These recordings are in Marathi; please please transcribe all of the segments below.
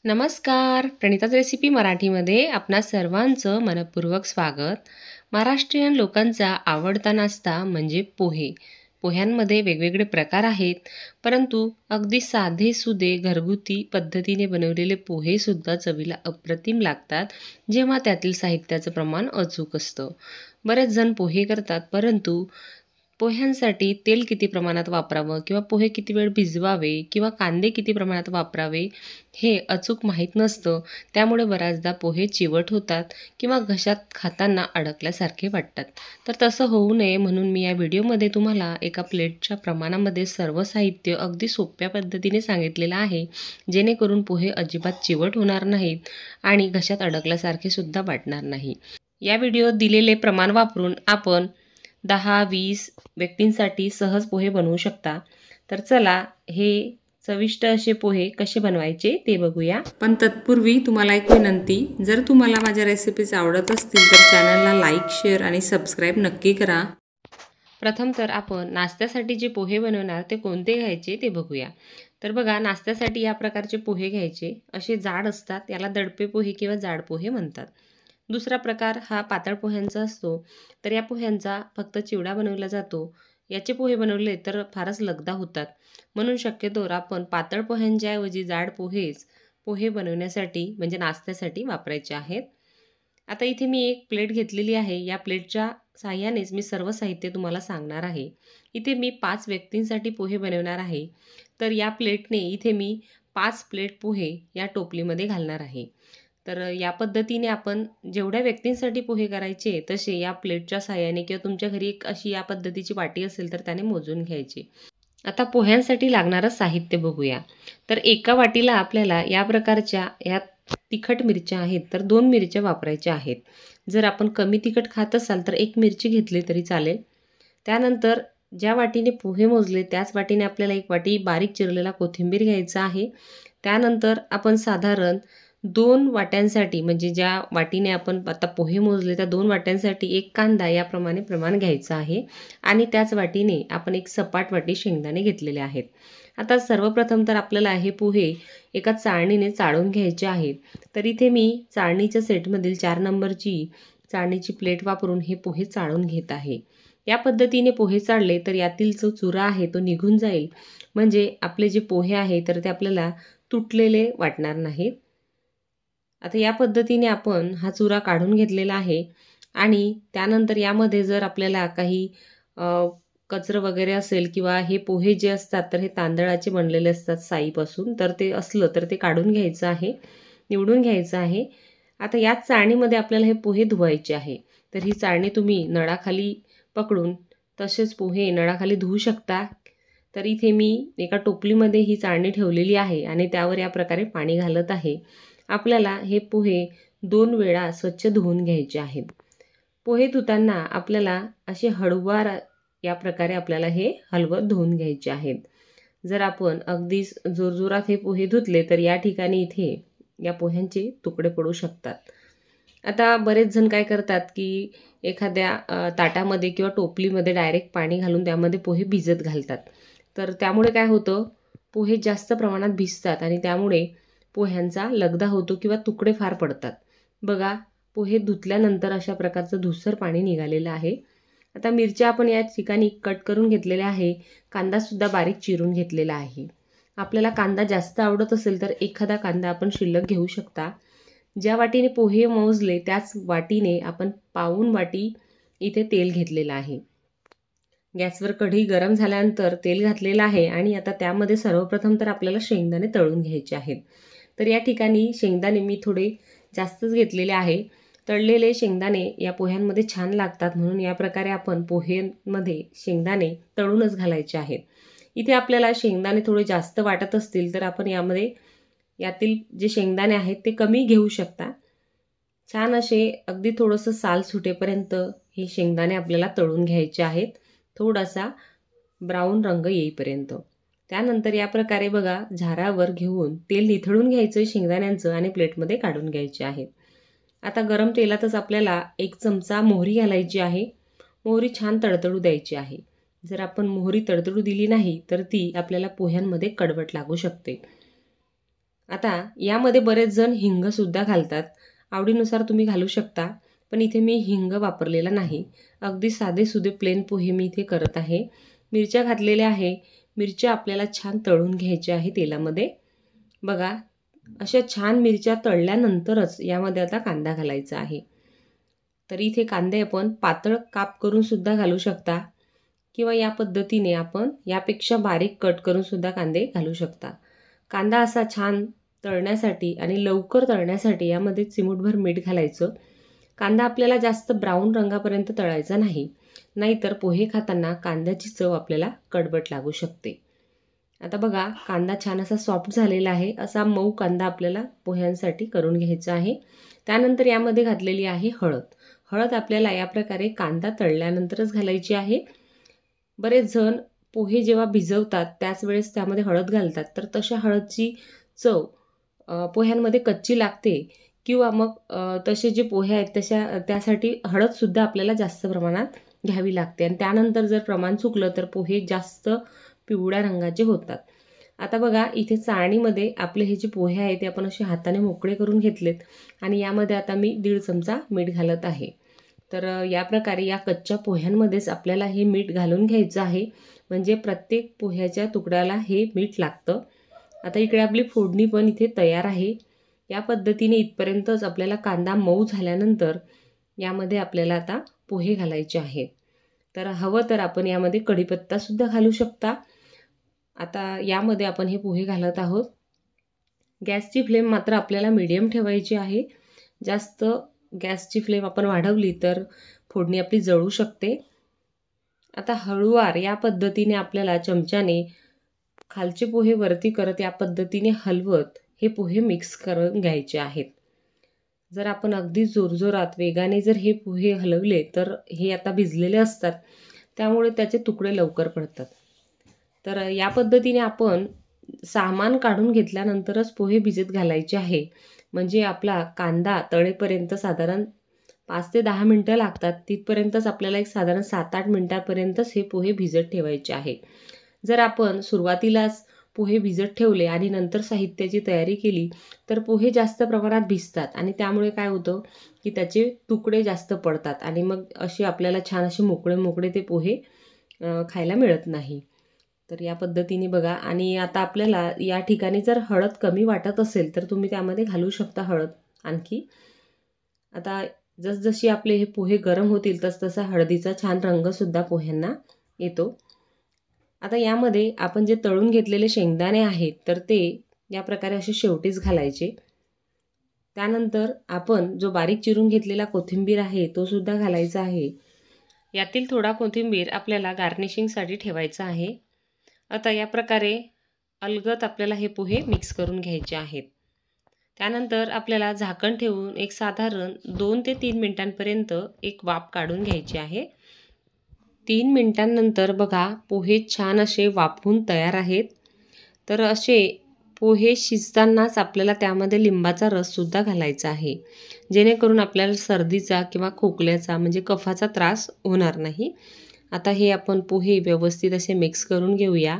नमस्कार. प्रणिताच रेसिपी मराठीमध्ये आपणा सर्वांचं मनपूर्वक स्वागत. महाराष्ट्रीयन लोकांचा आवडता नाश्ता म्हणजे पोहे. पोह्यांमध्ये वेगवेगळे प्रकार आहेत, परंतु अगदी साधे-सुधे घरगुती पद्धतीने बनवलेले पोहेसुद्धा चवीला अप्रतिम लागतात, जेव्हा त्यातील साहित्याचं प्रमाण अचूक असतं. बरेच जण पोहे करतात, परंतु पोह्यांसाठी तेल किती प्रमाणात वापरावं किंवा पोहे किती वेळ भिजवावे किंवा कांदे किती प्रमाणात वापरावे हे अचूक माहीत नसतं. त्यामुळे बऱ्याचदा पोहे चिवट होतात किंवा घशात खाताना अडकल्यासारखे वाटतात. तर तसं होऊ नये म्हणून मी या व्हिडिओमध्ये तुम्हाला एका प्लेटच्या प्रमाणामध्ये सर्व साहित्य अगदी सोप्या पद्धतीने सांगितलेलं आहे, जेणेकरून पोहे अजिबात चिवट होणार नाहीत आणि घशात अडकल्यासारखे सुद्धा वाटणार नाही. या व्हिडिओत दिलेले प्रमाण वापरून आपण 10-20 व्यक्तींसाठी सहज पोहे बनवू शकता. तर चला हे चविष्ट असे पोहे कसे बनवायचे ते बघूया. पण तत्पूर्वी तुम्हाला एक विनंती, जर तुम्हाला माझ्या रेसिपीज आवडत असतील तर चॅनलला लाईक, शेअर आणि सबस्क्राईब नक्की करा. प्रथम तर आपण नाश्त्यासाठी जे पोहे बनवणार ते कोणते घ्यायचे ते बघूया. तर बघा, नाश्त्यासाठी या प्रकारचे पोहे घ्यायचे. असे जाड असतात, याला दडपे पोहे किंवा जाड पोहे म्हणतात. दुसरा प्रकार हा पातळ पोह्यांचा असतो. तर या पोह्यांचा फक्त चिवडा बनवला जातो. याचे पोहे बनवले तर फारच लगदा होतात, म्हणून शक्यतोवर आपण पातळ पोह्यांच्या ऐवजी जाड पोहे बनवण्यासाठी म्हणजे नाश्त्यासाठी वापरायचे आहेत. आता इथे मी एक प्लेट घेतलेली आहे. या प्लेटच्या साहाय्यानेच मी सर्व साहित्य तुम्हाला सांगणार आहे. इथे मी 5 व्यक्तींसाठी पोहे बनवणार आहे. तर या प्लेटने इथे मी 5 प्लेट पोहे या टोपलीमध्ये घालणार आहे. तर या पद्धतीने आपण जेवढ्या व्यक्तींसाठी पोहे करायचे तसे या प्लेटच्या साहाय्याने किंवा तुमच्या घरी एक अशी या पद्धतीची वाटी असेल तर त्याने मोजून घ्यायचे. आता पोह्यांसाठी लागणारं साहित्य बघूया. तर एका वाटीला आपल्याला या प्रकारच्या या तिखट मिरच्या आहेत, तर 2 मिरच्या वापरायच्या आहेत. जर आपण कमी तिखट खात असाल तर 1 मिरची घेतली तरी चालेल. त्यानंतर ज्या वाटीने पोहे मोजले त्याच वाटीने आपल्याला 1 वाटी बारीक चिरलेला कोथिंबीर घ्यायचा आहे. त्यानंतर आपण साधारण 2 वाट्यांसाठी म्हणजे ज्या वाटीने आपण आता पोहे मोजले त्या 2 वाट्यांसाठी 1 कांदा याप्रमाणे प्रमाण घ्यायचं आहे आणि त्याच वाटीने आपण 1 सपाट वाटी शेंगदाणे घेतलेले आहेत. आता सर्वप्रथम तर आपल्याला हे पोहे एका चाळणीने चाळून घ्यायचे आहेत. तर इथे मी चाळणीच्या सेटमधील 4 नंबरची चाळणीची प्लेट वापरून हे पोहे चाळून घेत आहे. या पद्धतीने पोहे चाळले तर यातील जो चुरा आहे तो निघून जाईल, म्हणजे आपले जे पोहे आहे तर ते आपल्याला तुटलेले वाटणार नाहीत. आता या पद्धतीने आपण हा चुरा काढून घेतलेला आहे आणि त्यानंतर यामध्ये जर आपल्याला काही कचरं वगैरे असेल किंवा हे पोहे जे असतात तर हे तांदळाचे बनलेले असतात साईपासून, तर ते असलं तर ते काढून घ्यायचं आहे, निवडून घ्यायचं आहे. आता याच चाळणीमध्ये आपल्याला हे पोहे धुवायचे आहे. तर ही चाळणी तुम्ही नळाखाली पकडून तसेच पोहे नळाखाली धुवू शकता. तर इथे मी एका टोपलीमध्ये ही चाळणी ठेवलेली आहे आणि त्यावर या प्रकारे पाणी घालत आहे. आपल्याला हे पोहे 2 वेळा स्वच्छ धुवून घ्यायचे आहेत. पोहे धुताना आपल्याला असे हळूवार या प्रकारे आपल्याला हे हलवत धुवून घ्यायचे आहेत. जर आपण अगदीच जोरजोरात हे पोहे धुतले तर या ठिकाणी इथे या पोह्यांचे तुकडे पडू शकतात. आता बरेच जण काय करतात की एखाद्या ताटामध्ये किंवा टोपलीमध्ये डायरेक्ट पाणी घालून त्यामध्ये पोहे भिजत घालतात. तर त्यामुळे काय होतं, पोहे जास्त प्रमाणात भिजतात आणि त्यामुळे पोह्यांचा लगदा होतो किंवा तुकडे फार पडतात. बघा, पोहे धुतल्यानंतर अशा प्रकारचं धुसर पाणी निघालेलं आहे. आता मिरच्या आपण या ठिकाणी कट करून घेतलेल्या आहे. कांदासुद्धा बारीक चिरून घेतलेला आहे. आपल्याला कांदा जास्त आवडत असेल तर एखादा कांदा आपण शिल्लक घेऊ शकता. ज्या वाटीने पोहे मोजले त्याच वाटीने आपण पाऊण वाटी इथे तेल घेतलेलं आहे. गॅसवर कढई गरम झाल्यानंतर तेल घातलेलं आहे आणि आता त्यामध्ये सर्वप्रथम तर आपल्याला शेंगदाणे तळून घ्यायचे आहेत. तर या ठिकाणी शेंगदाणे मी थोडे जास्तच घेतलेले आहे. तळलेले शेंगदाणे या पोह्यांमध्ये छान लागतात, म्हणून या प्रकारे आपण पोह्यांमध्ये शेंगदाणे तळूनच घालायचे आहेत. इथे आपल्याला शेंगदाणे थोडे जास्त वाटत असतील तर आपण यातील जे शेंगदाणे आहेत ते कमी घेऊ शकता. छान असे अगदी थोडंसं साल सुटेपर्यंत हे शेंगदाणे आपल्याला तळून घ्यायचे आहेत, थोडासा ब्राऊन रंग येईपर्यंत. त्यानंतर या प्रकारे बघा, झारावर घेऊन तेल निथळून घ्यायचं शेंगदाण्यांचं आणि प्लेटमध्ये काढून घ्यायचे आहेत. आता गरम तेलातच आपल्याला 1 चमचा मोहरी घालायची आहे. मोहरी छान तडतडू द्यायची आहे. जर आपण मोहरी तडतडू दिली नाही तर ती आपल्याला पोह्यांमध्ये कडवट लागू शकते. आता यामध्ये बरेच जण हिंगसुद्धा घालतात, आवडीनुसार तुम्ही घालू शकता, पण इथे मी हिंग वापरलेला नाही. अगदी साधेसुधे प्लेन पोहे मी इथे करत आहे. मिरच्या घातलेल्या आहे. मिरच्या आपल्याला छान तळून घ्यायच्या आहे तेलामध्ये. बघा, अशा छान मिरच्या तळल्यानंतरच यामध्ये आता कांदा घालायचा आहे. तर इथे कांदे आपण पातळ काप करून सुद्धा घालू शकता किंवा या पद्धतीने आपण यापेक्षा बारीक कट करून सुद्धा कांदे घालू शकता. कांदा असा छान तळण्यासाठी आणि लवकर तळण्यासाठी यामध्ये चिमूटभर मीठ घालायचं. कांदा आपल्याला जास्त ब्राऊन रंगापर्यंत तळायचा नाही, नाहीतर पोहे खाताना कांद्याची चव आपल्याला कडवट लागू शकते. आता बघा, कांदा छान असा सॉफ्ट झालेला आहे. असा मऊ कांदा आपल्याला पोह्यांसाठी करून घ्यायचा आहे. त्यानंतर यामध्ये घातलेली आहे हळद. हळद आपल्याला या प्रकारे कांदा तळल्यानंतरच घालायची आहे. बरेच जण पोहे जेव्हा भिजवतात त्याच वेळेस त्यामध्ये हळद घालतात, तर तशा हळदची चव पोह्यांमध्ये कच्ची लागते किंवा मग तसे जे पोहे आहेत त्यासाठी हळदसुद्धा आपल्याला जास्त प्रमाणात घ्यावी लागते आणि त्यानंतर जर प्रमाण चुकलं तर पोहे जास्त पिवळ्या रंगाचे होतात. आता बघा, इथे चाळणीमध्ये आपले हे जे पोहे आहेत ते आपण असे हाताने मोकळे करून घेतलेत आणि यामध्ये आता मी 1.5 चमचा मीठ घालत आहे. तर या प्रकारे या कच्च्या पोह्यांमध्येच आपल्याला हे मीठ घालून घ्यायचं आहे, म्हणजे प्रत्येक पोह्याच्या तुकड्याला हे मीठ लागतं. आता इकडे आपली फोडणी पण इथे तयार आहे. या पद्धतीने इथपर्यंतच आपल्याला कांदा मऊ झाल्यानंतर यामध्ये आपल्याला आता पोहे घालायचे आहेत. तर हवं तर आपण यामध्ये कढीपत्तासुद्धा घालू शकता. आता यामध्ये आपण हे पोहे घालत आहोत. गॅसची फ्लेम मात्र आपल्याला मीडियम ठेवायची आहे. जास्त गॅसची फ्लेम आपण वाढवली तर फोडणी आपली जळू शकते. आता हळूवार या पद्धतीने आपल्याला चमच्याने खालचे पोहे वरती करत या पद्धतीने हलवत हे पोहे मिक्स करून घ्यायचे आहेत. जर आपण अगदी जोरजोरात वेगाने जर हे पोहे हलवले तर हे आता भिजलेले असतात, त्यामुळे त्याचे तुकडे लवकर पडतात. तर या पद्धतीने आपण सामान काढून घेतल्यानंतरच पोहे भिजत घालायचे आहे, म्हणजे आपला कांदा तळेपर्यंत साधारण 5 ते 10 मिनटं लागतात. तिथपर्यंतच आपल्याला एक साधारण 7-8 मिनटापर्यंतच हे पोहे भिजत ठेवायचे आहे. जर आपण सुरुवातीलाच पोहे भिजत ठेवले आणि नंतर साहित्याची तयारी केली तर पोहे जास्त प्रमाणात भिजतात आणि त्यामुळे काय होतं की त्याचे तुकडे जास्त पडतात आणि मग असे आपल्याला छान असे मोकळे मोकळे ते पोहे खायला मिळत नाही. तर या पद्धतीने बघा. आणि आता आपल्याला या ठिकाणी जर हळद कमी वाटत असेल तर तुम्ही त्यामध्ये घालू शकता हळद आणखी. आता जसजशी आपले हे पोहे गरम होतील तसतसा हळदीचा छान रंगसुद्धा पोह्यांना येतो. आता यामध्ये आपण जे तळून घेतलेले शेंगदाणे आहेत तर ते या प्रकारे असे शेवटीच घालायचे. त्यानंतर आपण जो बारीक चिरून घेतलेला कोथिंबीर आहे तो सुद्धा घालायचा आहे. यातील थोडा कोथिंबीर आपल्याला गार्निशिंगसाठी ठेवायचा आहे. आता या प्रकारे अलगद आपल्याला हे पोहे मिक्स करून घ्यायचे आहेत. त्यानंतर आपल्याला झाकण ठेवून एक साधारण 2 ते 3 मिनिटांपर्यंत एक वाफ काढून घ्यायची आहे. 3 मिनिटांनंतर बघा, पोहे छान असे वाफून तयार आहेत. तर असे पोहे शिजतानाच आपल्याला त्यामध्ये लिंबाचा रससुद्धा घालायचा आहे, जेणेकरून आपल्याला सर्दीचा किंवा खोकल्याचा म्हणजे कफाचा त्रास होणार नाही. आता हे आपण पोहे व्यवस्थित असे मिक्स करून घेऊया.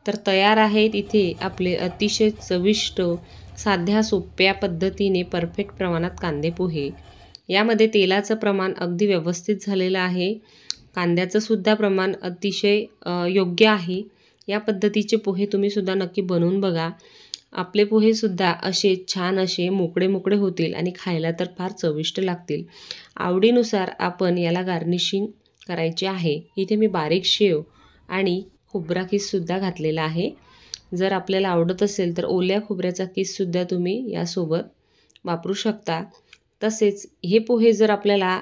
तर तयार आहेत इथे आपले अतिशय चविष्ट साध्या सोप्या पद्धतीने परफेक्ट प्रमाणात कांदे पोहे. यामध्ये तेलाचं प्रमाण अगदी व्यवस्थित झालेलं आहे. कांद्याचं सुद्धा प्रमाण अतिशय योग्य आहे. या पद्धतीचे पोहे तुम्ही सुद्धा नक्की बनवून बघा. आपले पोहेसुद्धा असे छान असे मोकळे मोकळे होतील आणि खायला तर फार चविष्ट लागतील. आवडीनुसार आपण याला गार्निशिंग करायचे आहे. इथे मी बारीक शेव आणि खोबरा किससुद्धा घातलेला आहे. जर आपल्याला आवडत असेल तर ओल्या खोबऱ्याचा किससुद्धा तुम्ही यासोबत वापरू शकता. तसेच हे पोहे जर आपल्याला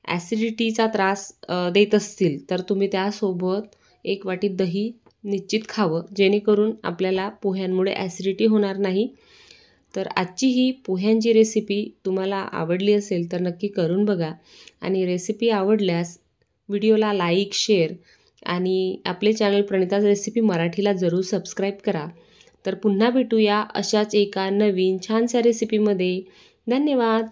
ॲसिडिटीचा त्रास देत असतील तर तुम्ही त्यासोबत 1 वाटी दही निश्चित खावं, जेणेकरून आपल्याला पोह्यांमुळे ॲसिडिटी होणार नाही. तर आजची ही पोह्यांची रेसिपी तुम्हाला आवडली असेल तर नक्की करून बघा आणि रेसिपी आवडल्यास व्हिडिओला लाईक, शेअर आणि आपले चॅनल प्रणिताज रेसिपी मराठीला जरूर सबस्क्राईब करा. तर पुन्हा भेटूया अशाच एका नवीन छानशा रेसिपीमध्ये. धन्यवाद.